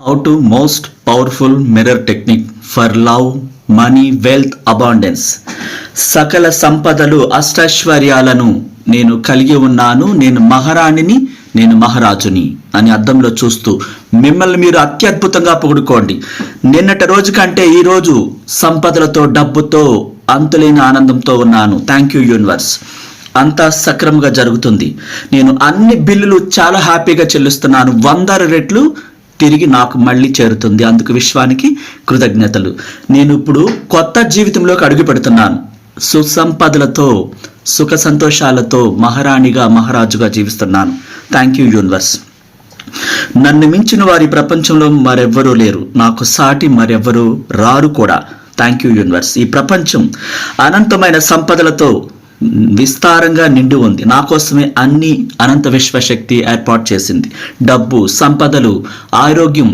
How to most powerful mirror technique for love, money, wealth, abundance. సకల సంపదలు అష్టైశ్వర్యాలను నేను కలిగి ఉన్నాను, నేను మహారాణిని, నేను మహారాజుని అని అద్దంలో చూస్తూ మిమ్మల్ని మీరు అత్యద్భుతంగా పొగుడుకోండి. నిన్నటి రోజు కంటే ఈ రోజు సంపదలతో, డబ్బుతో, అంతులేని ఆనందంతో ఉన్నాను. Thank you universe. అంతా సక్రమంగా జరుగుతుంది. నేను అన్ని బిల్లులు చాలా హ్యాపీగా చెల్లిస్తున్నాను. 100 రెట్లు తిరిగి నాకు మళ్ళీ చేరుతుంది. అందుకు విశ్వానికి కృతజ్ఞతలు. నేను ఇప్పుడు కొత్త జీవితంలోకి అడుగు పెడుతున్నాను. సుసంపదలతో, సుఖ సంతోషాలతో మహారాణిగా, మహారాజుగా జీవిస్తున్నాను. Thank you universe. నన్ను మించిన వారి ప్రపంచంలో మరెవ్వరూ లేరు, నాకు సాటి మరెవ్వరూ రారు కూడా. Thank you universe. ఈ ప్రపంచం అనంతమైన సంపదలతో విస్తారంగా నిండి ఉంది. నా కోసమే అన్ని అనంత విశ్వశక్తి ఏర్పాటు చేసింది. డబ్బు, సంపదలు, ఆరోగ్యం